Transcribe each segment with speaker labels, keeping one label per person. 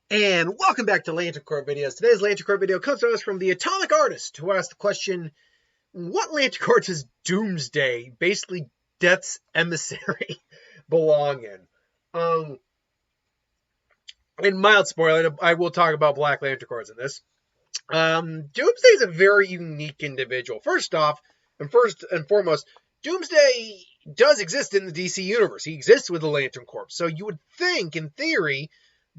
Speaker 1: And welcome back to Lantern Corp videos. Today's Lantern Corp video comes to us from the Atomic Artist, who asked the question, what Lantern Corp does Doomsday, basically Death's emissary, belong in? In mild spoiler, I will talk about Black Lantern Corps in this. Doomsday is a very unique individual. First and foremost, Doomsday does exist in the DC universe. He exists with the Lantern Corps. So you would think, in theory,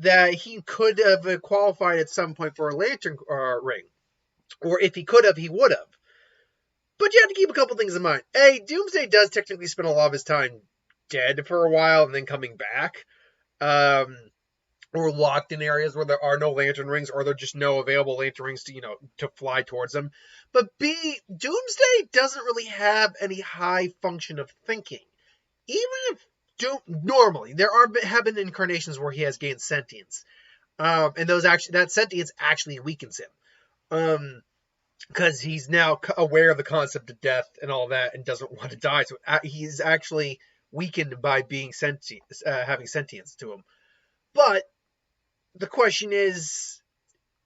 Speaker 1: that he could have qualified at some point for a Lantern ring. Or if he could have, he would have. But you have to keep a couple things in mind. A, Doomsday does technically spend a lot of his time dead for a while and then coming back. Or locked in areas where there are no lantern rings, or there are just no available lantern rings to fly towards them. But B, Doomsday doesn't really have any high function of thinking. Even if normally there have been incarnations where he has gained sentience, and that sentience actually weakens him, because he's now aware of the concept of death and all that, and doesn't want to die. So he's actually weakened by being having sentience to him. But the question is,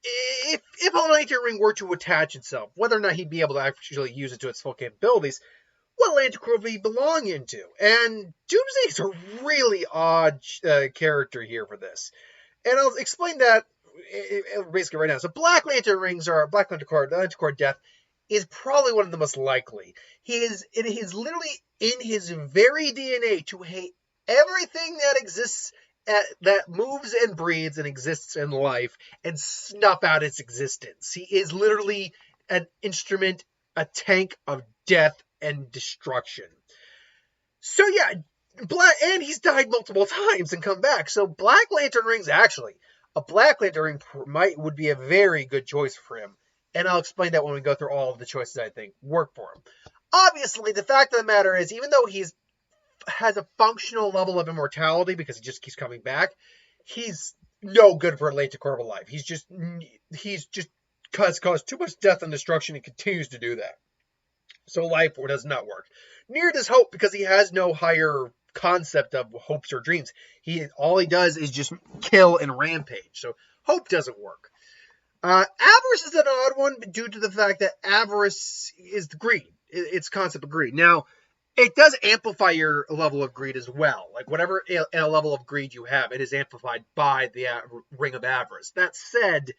Speaker 1: if a lantern ring were to attach itself, whether or not he'd be able to actually use it to its full capabilities, what lantern corps would he belong into? And Doomsday is a really odd character here for this. And I'll explain that basically right now. So Black Lantern Corps, the Lantern Corps death, is probably one of the most likely. It is literally in his very DNA to hate everything that exists, that moves and breathes and exists in life, and snuff out its existence. He is literally an instrument, a tank of death and destruction. So yeah, and he's died multiple times and come back. So Black Lantern rings, actually, a Black Lantern ring would be a very good choice for him. And I'll explain that when we go through all of the choices I think work for him. Obviously, the fact of the matter is, even though has a functional level of immortality because he just keeps coming back, he's no good for a Lantern Corps life. He's just caused too much death and destruction and continues to do that. So life does not work. Neither does Hope, because he has no higher concept of hopes or dreams. All he does is just kill and rampage. So Hope doesn't work. Avarice is an odd one due to the fact that avarice is greed. It's concept of greed. Now, it does amplify your level of greed as well. Like whatever a level of greed you have, it is amplified by the ring of avarice. That said,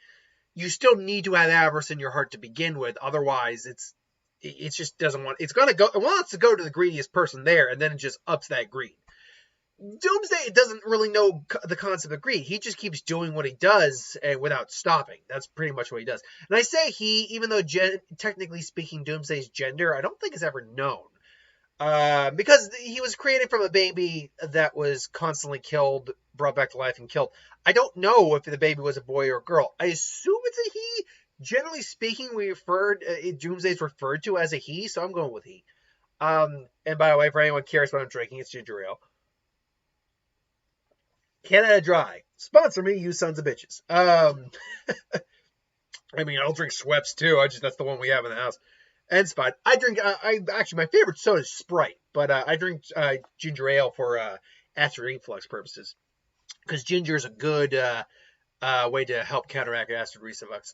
Speaker 1: you still need to have avarice in your heart to begin with. Otherwise, it just doesn't want. It wants to go to the greediest person there, and then it just ups that greed. Doomsday doesn't really know the concept of greed. He just keeps doing what he does without stopping. That's pretty much what he does. And I say he, even though technically speaking, Doomsday's gender, I don't think is ever known. Because he was created from a baby that was constantly killed, brought back to life, and killed. I don't know if the baby was a boy or a girl. I assume it's a he. Generally speaking, Doomsday's referred to as a he, so I'm going with he. And by the way, for anyone curious what I'm drinking, it's ginger ale. Canada Dry. Sponsor me, you sons of bitches. I mean, I'll drink Schweppes too. That's the one we have in the house. And it's fine. Actually, my favorite soda is Sprite, but I drink ginger ale for acid reflux purposes, because ginger is a good way to help counteract acid reflux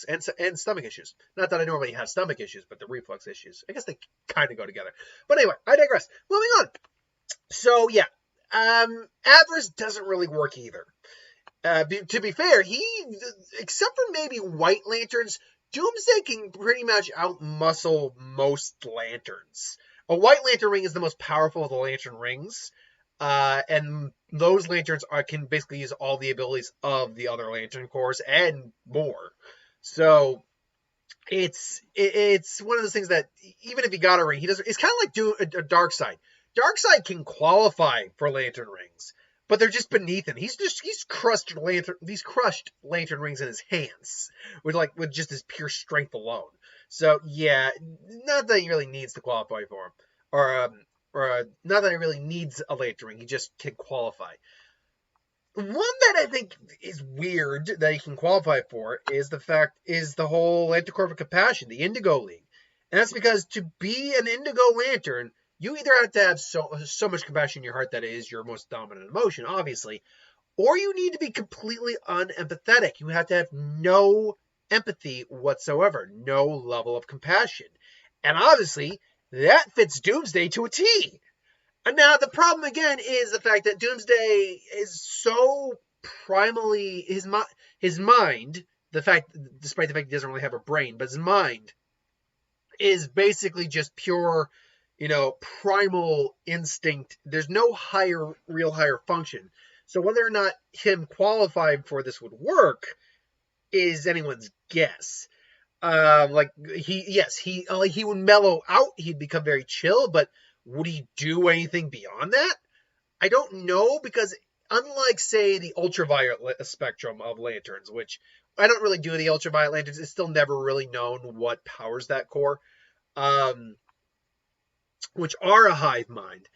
Speaker 1: and stomach issues. Not that I normally have stomach issues, but the reflux issues. I guess they kind of go together. But anyway, I digress. Moving on. So yeah, avarice doesn't really work either. To be fair, except for maybe White Lanterns, Doomsday can pretty much outmuscle most lanterns. A White Lantern ring is the most powerful of the lantern rings, and those lanterns can basically use all the abilities of the other Lantern Corps and more. So it's one of those things that even if he got a ring, he doesn't. It's kind of like a Darkseid. Darkseid can qualify for lantern rings, but they're just beneath him. He's crushed lantern rings in his hands with just his pure strength alone. So yeah, not that he really needs to qualify for him, or not that he really needs a lantern ring. He just can qualify. One that I think is weird that he can qualify for is the whole Lantern Corp of Compassion, the Indigo League, and that's because to be an Indigo Lantern, you either have to have so much compassion in your heart that it is your most dominant emotion, obviously, or you need to be completely unempathetic. You have to have no empathy whatsoever, no level of compassion. And obviously, that fits Doomsday to a T. And now the problem again is the fact that Doomsday is so primally his mind, despite the fact he doesn't really have a brain, but his mind is basically just pure, primal instinct. There's no real higher function. So whether or not him qualified for this would work is anyone's guess. He would mellow out. He'd become very chill, but would he do anything beyond that? I don't know, because unlike, say, the ultraviolet spectrum of lanterns, which I don't really do the ultraviolet lanterns, it's still never really known what powers that core, which are a hive mind.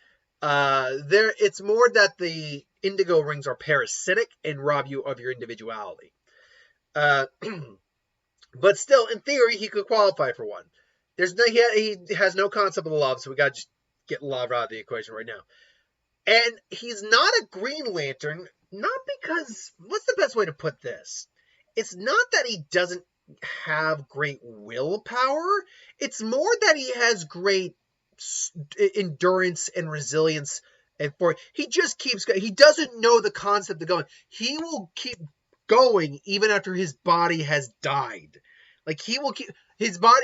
Speaker 1: It's more that the indigo rings are parasitic and rob you of your individuality. But still, in theory, he could qualify for one. He has no concept of love, so we got to just get love out of the equation right now. And he's not a Green Lantern, not because, what's the best way to put this? It's not that he doesn't have great willpower. It's more that he has great endurance and resilience. He just keeps going. He doesn't know the concept of going. He will keep going even after his body has died. Like, he will keep his brain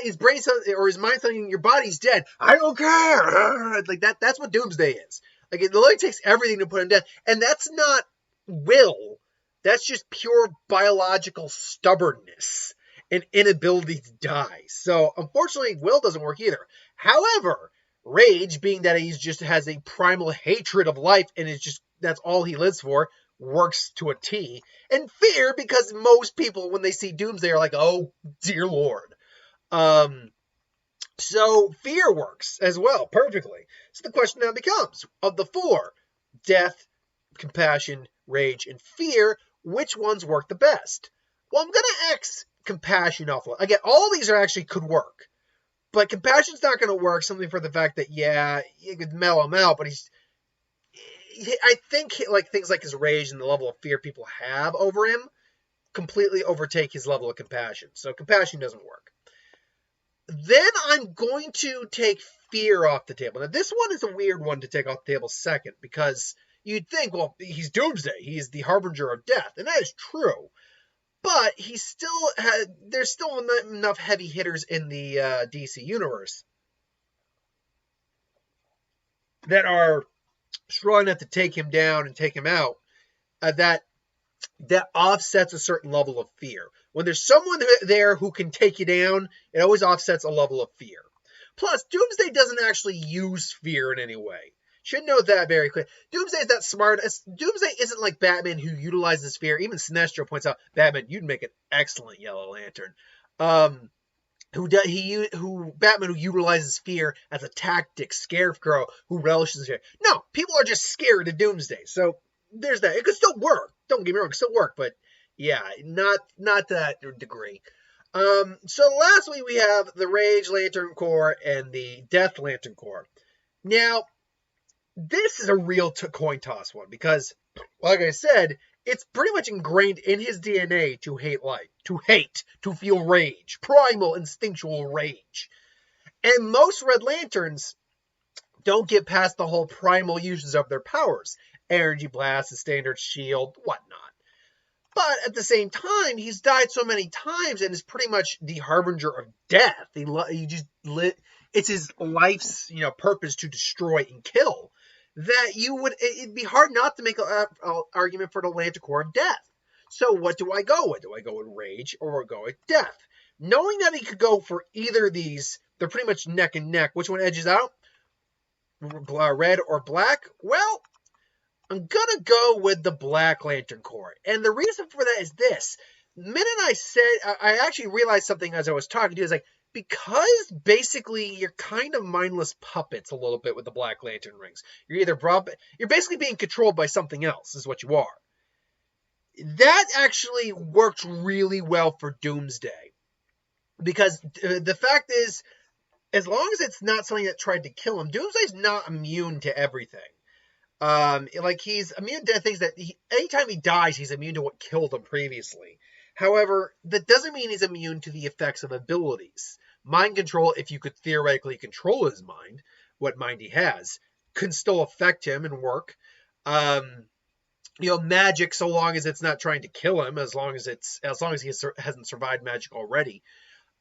Speaker 1: or his mind telling your body's dead. I don't care. Like that's what Doomsday is. Like, it literally takes everything to put him dead, and that's not will. That's just pure biological stubbornness and inability to die. So unfortunately, will doesn't work either. However, rage, being that he just has a primal hatred of life and that's all he lives for, works to a T. And fear, because most people, when they see Doomsday, are like, oh, dear Lord. So fear works as well, perfectly. So the question now becomes, of the four, death, compassion, rage, and fear, which ones work the best? Well, I'm going to X compassion off. Again, all of these could work. But compassion's not going to work, simply for the fact that, yeah, you could mellow him out, but I think things like his rage and the level of fear people have over him completely overtake his level of compassion. So compassion doesn't work. Then I'm going to take fear off the table. Now, this one is a weird one to take off the table second, because you'd think, well, he's Doomsday. He's the harbinger of death, and that is true. But there's still enough heavy hitters in the DC universe that are strong enough to take him down and take him out, that offsets a certain level of fear. When there's someone there who can take you down, it always offsets a level of fear. Plus, Doomsday doesn't actually use fear in any way. Should know that very clearly. Doomsday is that smart. Doomsday isn't like Batman, who utilizes fear. Even Sinestro points out, Batman, you'd make an excellent Yellow Lantern. Batman, who utilizes fear as a tactic. Scarecrow, who relishes fear. No, people are just scared of Doomsday. So there's that. It could still work. Don't get me wrong, it could still work, but yeah, not to that degree. So lastly, we have the Rage Lantern Corps and the Death Lantern Corps. Now, this is a real coin toss one, because, like I said, it's pretty much ingrained in his DNA to hate life, to feel rage, primal, instinctual rage. And most Red Lanterns don't get past the whole primal uses of their powers. Energy blast, the standard shield, whatnot. But at the same time, he's died so many times and is pretty much the harbinger of death. It's his life's purpose to destroy and kill. That it'd be hard not to make an argument for the Lantern Corps of death. So what do I go with? Do I go with rage or go with death? Knowing that he could go for either of these, they're pretty much neck and neck. Which one edges out? Red or black? Well, I'm gonna go with the Black Lantern Corps. And the reason for that is this. The minute I actually realized something as I was talking to you, is like, because basically you're kind of mindless puppets a little bit with the Black Lantern rings. You're basically being controlled by something else, is what you are. That actually worked really well for Doomsday. Because the fact is, as long as it's not something that tried to kill him, Doomsday's not immune to everything. Like he's immune to things that anytime he dies, he's immune to what killed him previously. However, that doesn't mean he's immune to the effects of abilities. Mind control, if you could theoretically control his mind, what mind he has, can still affect him and work. Magic, so long as it's not trying to kill him, as long as he hasn't survived magic already,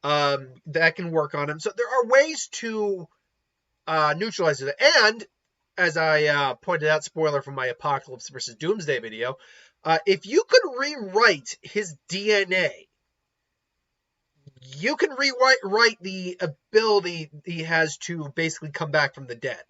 Speaker 1: that can work on him. So there are ways to neutralize it. And as I pointed out, spoiler from my Apocalypse versus Doomsday video, if you could rewrite his DNA, you can rewrite the ability he has to basically come back from the dead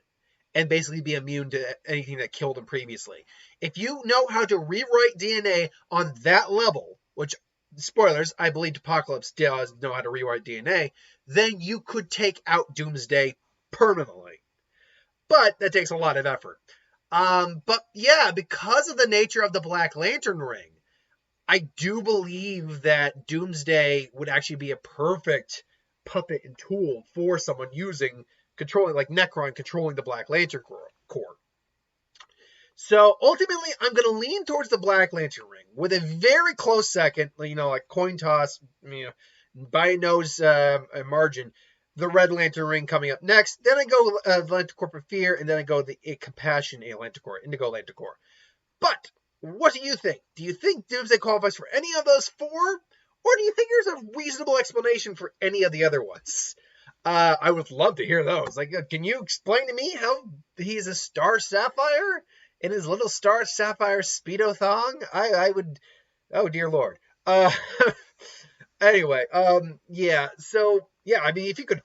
Speaker 1: and basically be immune to anything that killed him previously. If you know how to rewrite DNA on that level, which, spoilers, I believe Apocalypse does know how to rewrite DNA, then you could take out Doomsday permanently. But that takes a lot of effort. But yeah, because of the nature of the Black Lantern ring, I do believe that Doomsday would actually be a perfect puppet and tool for someone controlling, like Necron controlling the Black Lantern Corps. So ultimately, I'm going to lean towards the Black Lantern ring with a very close second, like coin toss, by a nose margin. The Red Lantern ring coming up next. Then I go Atlantic Corp of Fear, and then I go the Compassion Atlantic Corps, Indigo Atlantic Corps. But what do you think? Do you think Doomsday qualifies for any of those four? Or do you think there's a reasonable explanation for any of the other ones? I would love to hear those. Like, can you explain to me how he's a Star Sapphire in his little Star Sapphire Speedo thong? I would... Oh, dear Lord. Anyway, yeah. So, yeah, I mean, if you could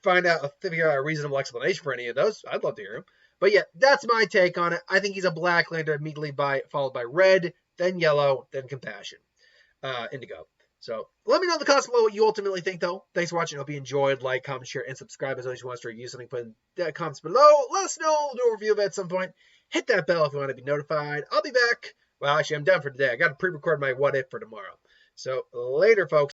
Speaker 1: figure out a reasonable explanation for any of those, I'd love to hear them. But yeah, that's my take on it. I think he's a Black Lantern, immediately followed by Red, then Yellow, then Compassion. Indigo. So let me know in the comments below what you ultimately think, though. Thanks for watching. I hope you enjoyed. Like, comment, share, and subscribe. As always, if you want us to review something, put in the comments below. Let us know. We'll do a review of it at some point. Hit that bell if you want to be notified. I'll be back. Well, actually, I'm done for today. I got to pre-record my what if for tomorrow. So later, folks.